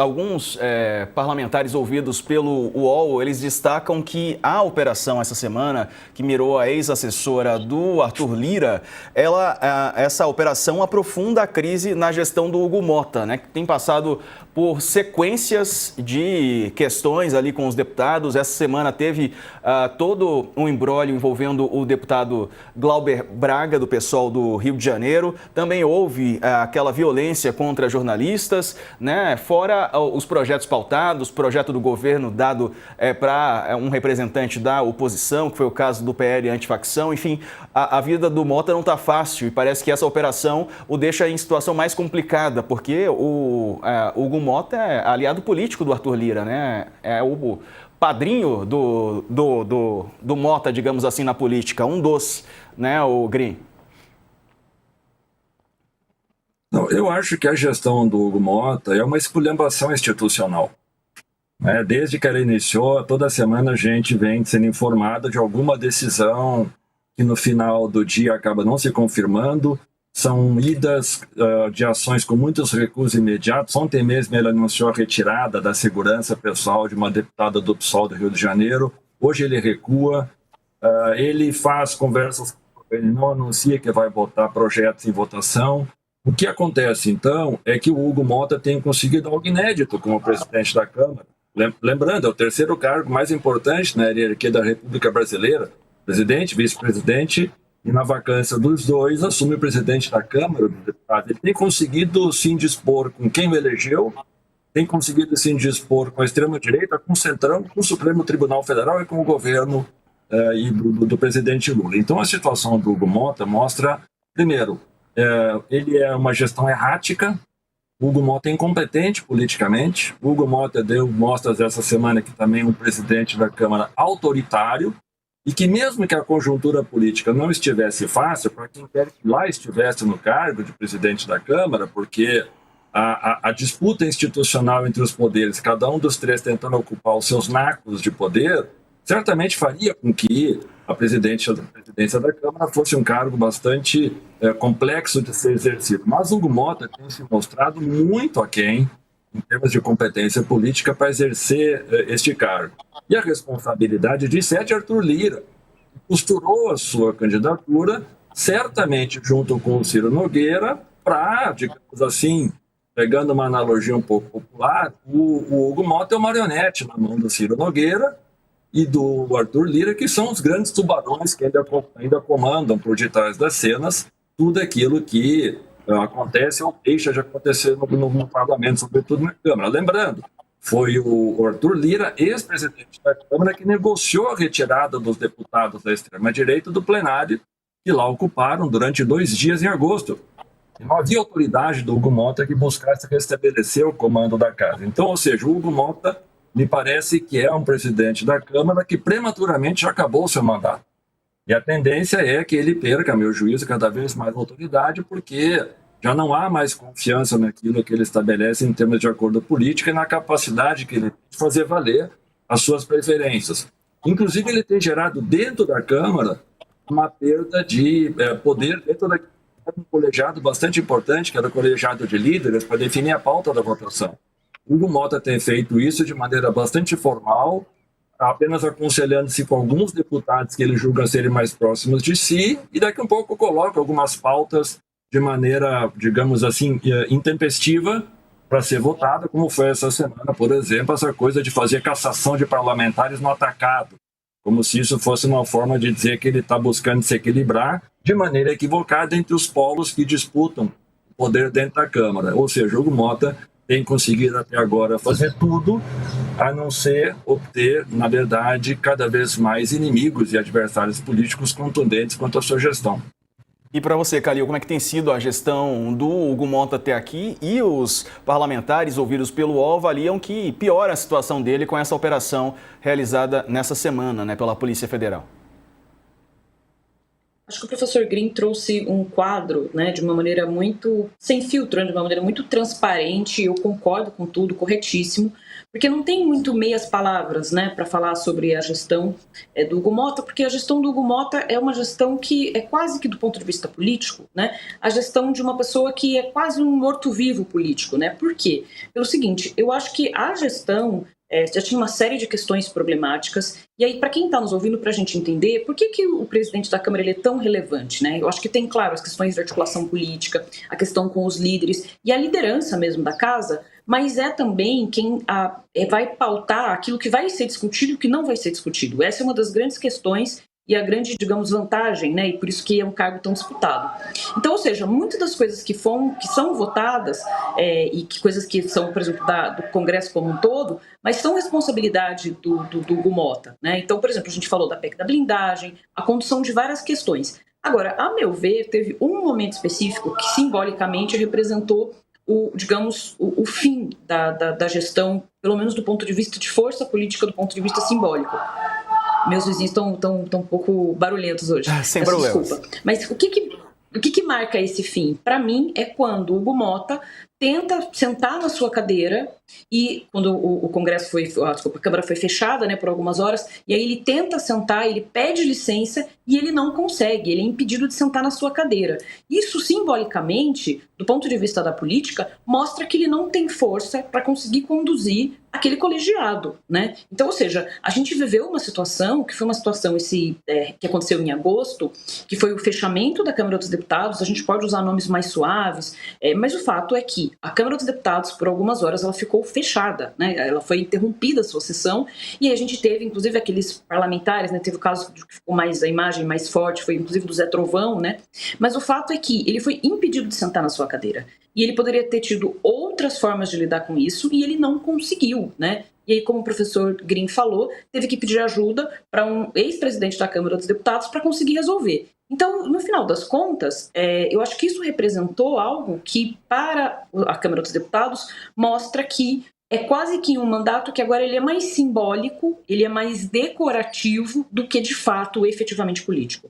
Alguns parlamentares ouvidos pelo UOL, eles destacam que a operação essa semana, que mirou a ex-assessora do Arthur Lira, essa operação aprofunda a crise na gestão do Hugo Mota, né, que tem passado por sequências de questões ali com os deputados. Essa semana teve todo um imbróglio envolvendo o deputado Glauber Braga, do PSOL do Rio de Janeiro. Também houve aquela violência contra jornalistas, né? Fora os projetos pautados, projeto do governo dado para um representante da oposição, que foi o caso do PL antifacção. Enfim, a vida do Mota não está fácil e parece que essa operação o deixa em situação mais complicada, porque o Hugo Mota é aliado político do Arthur Lira, né? É o padrinho do Mota, digamos assim, na política, um dos, né, o Green? Não, eu acho que a gestão do Hugo Mota é uma esculhambação institucional. Desde que ela iniciou, toda semana a gente vem sendo informado de alguma decisão que no final do dia acaba não se confirmando. São idas de ações com muitos recursos imediatos. Ontem mesmo ele anunciou a retirada da segurança pessoal de uma deputada do PSOL do Rio de Janeiro. Hoje ele recua, ele faz conversas, ele não anuncia que vai botar projetos em votação. O que acontece, então, é que o Hugo Mota tem conseguido algo inédito como presidente da Câmara. Lembrando, é o terceiro cargo mais importante na hierarquia da República Brasileira. Presidente, vice-presidente, e na vacância dos dois assume o presidente da Câmara dos Deputados. Ele tem conseguido se indispor com quem o elegeu, tem conseguido se indispor com a extrema-direita, com o Centrão, com o Supremo Tribunal Federal e com o governo do presidente Lula. Então a situação do Hugo Mota mostra, primeiro, ele é uma gestão errática. O Hugo Mota é incompetente politicamente. O Hugo Mota deu mostras essa semana que também é um presidente da Câmara autoritário, e que mesmo que a conjuntura política não estivesse fácil, para quem quer que lá estivesse no cargo de presidente da Câmara, porque a disputa institucional entre os poderes, cada um dos três tentando ocupar os seus nacos de poder, certamente faria com que a presidência da Câmara fosse um cargo bastante complexo de ser exercido. Mas o Hugo Mota tem se mostrado muito aquém em termos de competência política para exercer este cargo. E a responsabilidade disso é de Arthur Lira, que costurou a sua candidatura, certamente junto com o Ciro Nogueira, para, digamos assim, pegando uma analogia um pouco popular, o Hugo Mota é uma marionete na mão do Ciro Nogueira e do Arthur Lira, que são os grandes tubarões que ainda comandam por detrás das cenas tudo aquilo que acontece ou deixa de acontecer no parlamento, sobretudo na Câmara. Lembrando, foi o Arthur Lira, ex-presidente da Câmara, que negociou a retirada dos deputados da extrema-direita do plenário, que lá ocuparam durante 2 dias em agosto. E não havia autoridade do Hugo Mota que buscasse restabelecer o comando da casa. Então, ou seja, o Hugo Mota me parece que é um presidente da Câmara que prematuramente já acabou o seu mandato. E a tendência é que ele perca, a meu juízo, cada vez mais autoridade, porque já não há mais confiança naquilo que ele estabelece em termos de acordo político e na capacidade que ele tem de fazer valer as suas preferências. Inclusive, ele tem gerado dentro da Câmara uma perda de poder dentro um colegiado bastante importante, que era o colegiado de líderes, para definir a pauta da votação. Hugo Mota tem feito isso de maneira bastante formal, apenas aconselhando-se com alguns deputados que ele julga serem mais próximos de si, e daqui a um pouco coloca algumas pautas de maneira, digamos assim, intempestiva para ser votada, como foi essa semana, por exemplo, essa coisa de fazer cassação de parlamentares no atacado, como se isso fosse uma forma de dizer que ele está buscando se equilibrar de maneira equivocada entre os polos que disputam o poder dentro da Câmara. Ou seja, o Hugo Mota tem conseguido até agora fazer tudo, a não ser obter, na verdade, cada vez mais inimigos e adversários políticos contundentes quanto à sua gestão. E para você, Calil, como é que tem sido a gestão do Hugo Mota até aqui? E os parlamentares ouvidos pelo UOL avaliam que piora a situação dele com essa operação realizada nessa semana, né, pela Polícia Federal. Acho que o professor Green trouxe um quadro, né, de uma maneira muito sem filtro, de uma maneira muito transparente. Eu concordo com tudo, corretíssimo, porque não tem muito meias palavras, né, para falar sobre a gestão do Hugo Mota, porque a gestão do Hugo Mota é uma gestão que é quase que do ponto de vista político, né, a gestão de uma pessoa que é quase um morto-vivo político, né? Por quê? Pelo seguinte, eu acho que a gestão já tinha uma série de questões problemáticas. E aí, para quem está nos ouvindo, para a gente entender por que o presidente da Câmara ele é tão relevante, né? Eu acho que tem, claro, as questões de articulação política, a questão com os líderes e a liderança mesmo da casa, mas é também quem vai pautar aquilo que vai ser discutido e o que não vai ser discutido. Essa é uma das grandes questões e a grande, digamos, vantagem, né? E por isso que é um cargo tão disputado. Então, ou seja, muitas das coisas que são votadas e que coisas que são, por exemplo, do Congresso como um todo, mas são responsabilidade do Hugo Mota, né? Então, por exemplo, a gente falou da PEC da blindagem, a condução de várias questões. Agora, a meu ver, teve um momento específico que simbolicamente representou o fim da gestão, pelo menos do ponto de vista de força política, do ponto de vista simbólico. Meus vizinhos estão um pouco barulhentos hoje. Sem problemas. Desculpa. Mas o que marca esse fim? Para mim, é quando o Hugo Mota tenta sentar na sua cadeira e quando o Congresso a Câmara foi fechada, né, por algumas horas, e aí ele tenta sentar, ele pede licença e ele não consegue, ele é impedido de sentar na sua cadeira. Isso, simbolicamente, do ponto de vista da política, mostra que ele não tem força para conseguir conduzir aquele colegiado, né? Então, ou seja, a gente viveu uma situação, que foi uma situação que aconteceu em agosto, que foi o fechamento da Câmara dos Deputados. A gente pode usar nomes mais suaves, mas o fato é que a Câmara dos Deputados, por algumas horas, ela ficou fechada, né? Ela foi interrompida a sua sessão, e a gente teve, inclusive, aqueles parlamentares, né? Teve o caso que ficou a imagem mais forte, foi inclusive do Zé Trovão, né? Mas o fato é que ele foi impedido de sentar na sua cadeira. E ele poderia ter tido outras formas de lidar com isso, e ele não conseguiu, né? E aí, como o professor Green falou, teve que pedir ajuda para um ex-presidente da Câmara dos Deputados para conseguir resolver. Então, no final das contas, eu acho que isso representou algo que, para a Câmara dos Deputados, mostra que é quase que um mandato que agora ele é mais simbólico, ele é mais decorativo do que, de fato, efetivamente político.